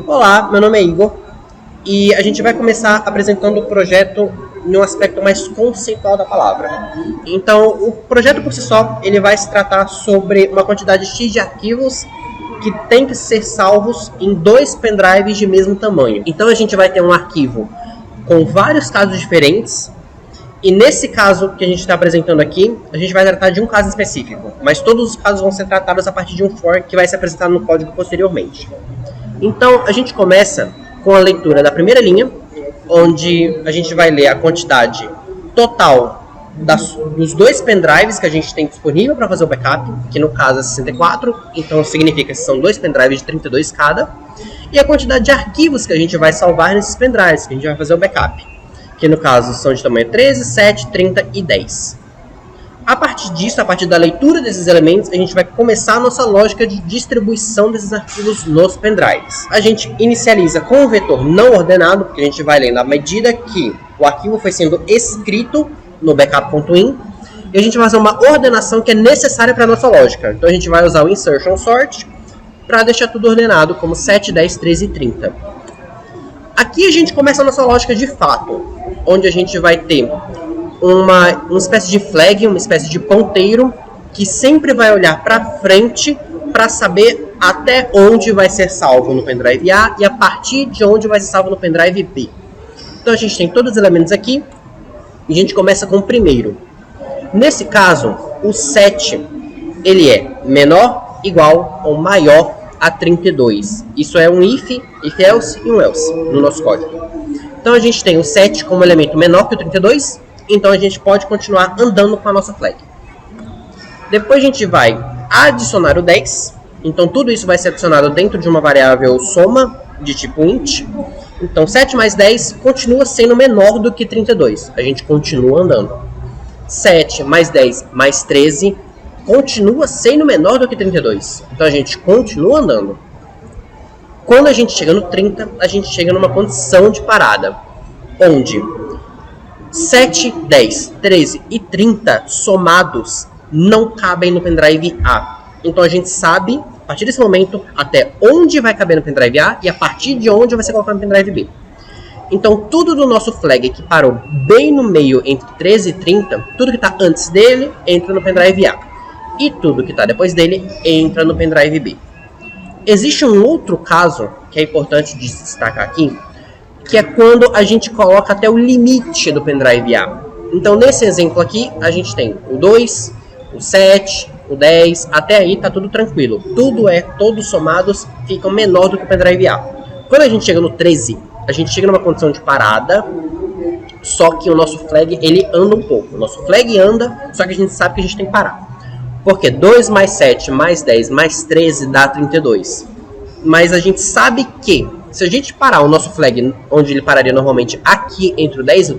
Olá, meu nome é Igor e a gente vai começar apresentando o projeto em um aspecto mais conceitual da palavra. Então, o projeto por si só, ele vai se tratar sobre uma quantidade X de arquivos que tem que ser salvos em 2 pendrives de mesmo tamanho. Então a gente vai ter um arquivo com vários casos diferentes, e nesse caso que a gente está apresentando aqui, a gente vai tratar de um caso específico, mas todos os casos vão ser tratados a partir de um for que vai ser apresentado no código posteriormente. Então a gente começa com a leitura da primeira linha, onde a gente vai ler a quantidade total dos 2 pendrives que a gente tem disponível para fazer o backup, que no caso é 64, então significa que são 2 pendrives de 32 cada, e a quantidade de arquivos que a gente vai salvar nesses pendrives, que a gente vai fazer o backup, que no caso são de tamanho 13, 7, 30 e 10. A partir disso, a partir da leitura desses elementos, a gente vai começar a nossa lógica de distribuição desses arquivos nos pendrives. A gente inicializa com um vetor não ordenado, porque a gente vai lendo à medida que o arquivo foi sendo escrito no backup.in, e a gente vai fazer uma ordenação que é necessária para a nossa lógica. Então a gente vai usar o insertion sort para deixar tudo ordenado como 7, 10, 13 e 30. Aqui a gente começa a nossa lógica de fato, onde a gente vai ter uma espécie de flag, uma espécie de ponteiro, que sempre vai olhar para frente para saber até onde vai ser salvo no pendrive A e a partir de onde vai ser salvo no pendrive B. Então a gente tem todos os elementos aqui, e a gente começa com o primeiro. Nesse caso, o 7 ele é menor, igual ou maior a 32. Isso é um if else e um else no nosso código. Então a gente tem o 7 como elemento menor que o 32, então a gente pode continuar andando com a nossa flag. Depois a gente vai adicionar o 10, então tudo isso vai ser adicionado dentro de uma variável soma de tipo int. Então 7 mais 10 continua sendo menor do que 32, a gente continua andando. 7 mais 10 mais 13 continua sendo menor do que 32, então a gente continua andando. Quando a gente chega no 30, a gente chega numa condição de parada, onde 7, 10, 13 e 30 somados não cabem no pendrive A. Então a gente sabe, a partir desse momento, até onde vai caber no pendrive A e a partir de onde vai ser colocado no pendrive B. Então tudo do nosso flag que parou bem no meio entre 13 e 30, tudo que está antes dele entra no pendrive A. E tudo que está depois dele entra no pendrive B. Existe um outro caso que é importante de destacar aqui, que é quando a gente coloca até o limite do pendrive A. Então nesse exemplo aqui, a gente tem o 2, o 7, o 10, até aí tá tudo tranquilo. Todos somados ficam menor do que o pendrive A. Quando a gente chega no 13, a gente chega numa condição de parada, só que o nosso flag ele anda um pouco. O nosso flag anda, só que a gente sabe que a gente tem que parar. Porque 2 mais 7 mais 10 mais 13 dá 32. Mas a gente sabe que se a gente parar o nosso flag onde ele pararia normalmente aqui entre o 10 e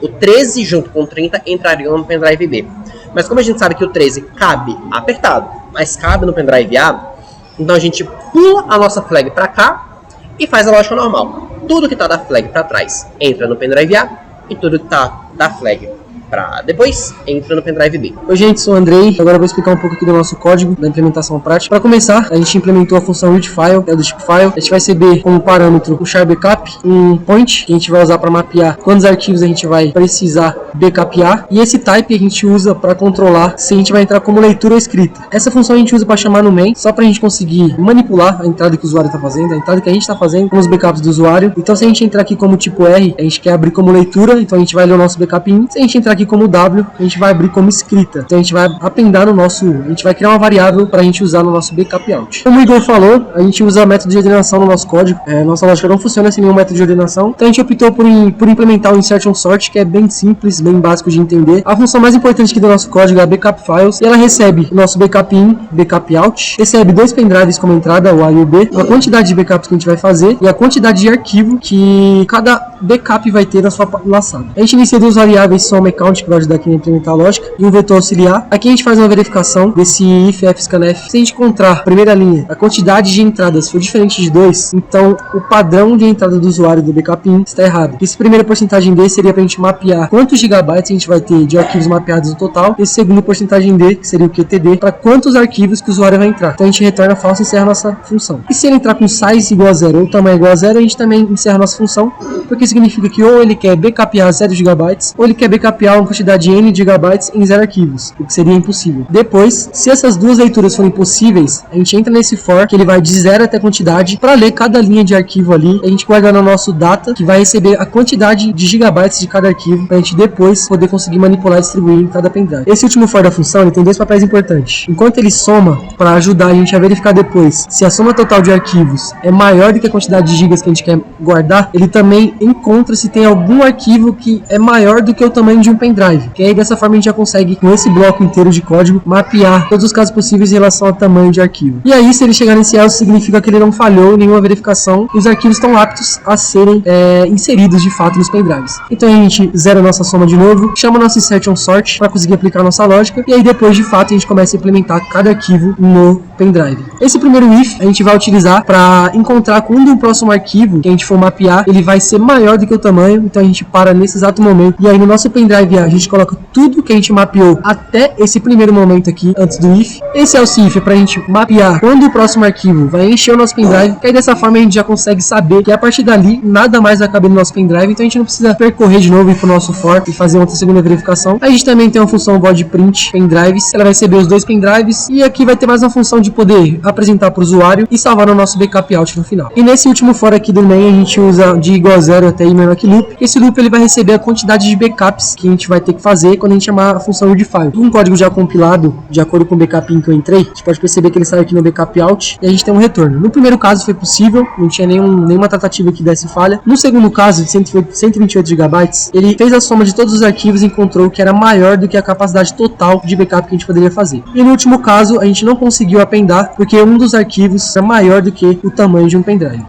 o 13 junto com o 30 entrariam no pendrive B. Mas como a gente sabe que o 13 cabe apertado, mas cabe no pendrive A, então a gente pula a nossa flag para cá e faz a lógica normal. Tudo que está da flag para trás entra no pendrive A e tudo que está da flag para depois entra no pendrive B. Oi gente, sou o Andrei, agora eu vou explicar um pouco aqui do nosso código, da implementação prática. Para começar, a gente implementou a função readFile, é do tipo file. A gente vai receber como parâmetro o char backup, um point, que a gente vai usar para mapear quantos arquivos a gente vai precisar backupear, e esse type a gente usa para controlar se a gente vai entrar como leitura ou escrita. Essa função a gente usa para chamar no main, só para a gente conseguir manipular a entrada que o usuário está fazendo, a entrada que a gente está fazendo com os backups do usuário. Então se a gente entrar aqui como tipo R, a gente quer abrir como leitura, então a gente vai ler o nosso backup in. Se a gente entrar aqui como W, a gente vai abrir como escrita. Então a gente vai appendar no nosso, a gente vai criar uma variável para a gente usar no nosso backup out. Como o Igor falou, a gente usa método de ordenação no nosso código. Nossa lógica não funciona sem nenhum método de ordenação. Então a gente optou por implementar o insertion sort, que é bem simples, bem básico de entender. A função mais importante aqui do nosso código é a backup files, e ela recebe o nosso backup in, backup out, recebe 2 pendrives como entrada, o A e o B, a quantidade de backups que a gente vai fazer e a quantidade de arquivo que cada backup vai ter na sua laçada. A gente inicia duas variáveis soma e count count, que vai ajudar aqui a implementar a lógica, e um vetor auxiliar. Aqui a gente faz uma verificação desse if f scanf. Se a gente encontrar, primeira linha, a quantidade de entradas for diferente de 2, então o padrão de entrada do usuário do backup in está errado. Esse primeiro porcentagem D seria para a gente mapear quantos gigabytes a gente vai ter de arquivos mapeados no total. Esse segundo porcentagem D, que seria o QTD, para quantos arquivos que o usuário vai entrar. Então a gente retorna falso e encerra a nossa função. E se ele entrar com size igual a 0 ou tamanho igual a 0, a gente também encerra a nossa função, porque significa que ou ele quer backupear 0 GB ou ele quer backupear uma quantidade N de gigabytes em 0 arquivos, o que seria impossível. Depois, se essas duas leituras forem possíveis, a gente entra nesse for, que ele vai de 0 até a quantidade, para ler cada linha de arquivo ali. A gente guarda no nosso data, que vai receber a quantidade de gigabytes de cada arquivo, para a gente depois poder conseguir manipular e distribuir em cada pendrive. Esse último for da função, ele tem dois papéis importantes. Enquanto ele soma, para ajudar a gente a verificar depois se a soma total de arquivos é maior do que a quantidade de gigas que a gente quer guardar, ele também encontra se tem algum arquivo que é maior do que o tamanho de um pendrive. Que aí dessa forma a gente já consegue, com esse bloco inteiro de código, mapear todos os casos possíveis em relação ao tamanho de arquivo. E aí, se ele chegar nesse else, significa que ele não falhou em nenhuma verificação e os arquivos estão aptos a serem inseridos de fato nos pendrives. Então a gente zera a nossa soma de novo, chama o nosso insert on sort para conseguir aplicar a nossa lógica, e aí depois de fato a gente começa a implementar cada arquivo no pendrive. Esse primeiro if a gente vai utilizar para encontrar quando o próximo arquivo que a gente for mapear, ele vai ser maior do que o tamanho, então a gente para nesse exato momento, e aí no nosso pendrive a gente coloca tudo que a gente mapeou até esse primeiro momento aqui, antes do if. Esse else if é para a gente mapear quando o próximo arquivo vai encher o nosso pendrive, que aí dessa forma a gente já consegue saber que a partir dali nada mais vai caber no nosso pendrive, então a gente não precisa percorrer de novo e ir pro nosso for e fazer outra segunda verificação. A gente também tem uma função void print pendrives, ela vai receber os dois pendrives, e aqui vai ter mais uma função de poder apresentar para o usuário e salvar no nosso backup out no final. E nesse último for aqui do main a gente usa de igual a 0 até emanuc loop. Esse loop ele vai receber a quantidade de backups que a gente vai ter que fazer quando a gente chamar a função readfile. Um código já compilado de acordo com o backup in que eu entrei, a gente pode perceber que ele sai aqui no backup out e a gente tem um retorno. No primeiro caso foi possível, não tinha nenhuma tratativa que desse falha. No segundo caso, de 128 GB, ele fez a soma de todos os arquivos e encontrou que era maior do que a capacidade total de backup que a gente poderia fazer. E no último caso, a gente não conseguiu appendar porque um dos arquivos é maior do que o tamanho de um pendrive.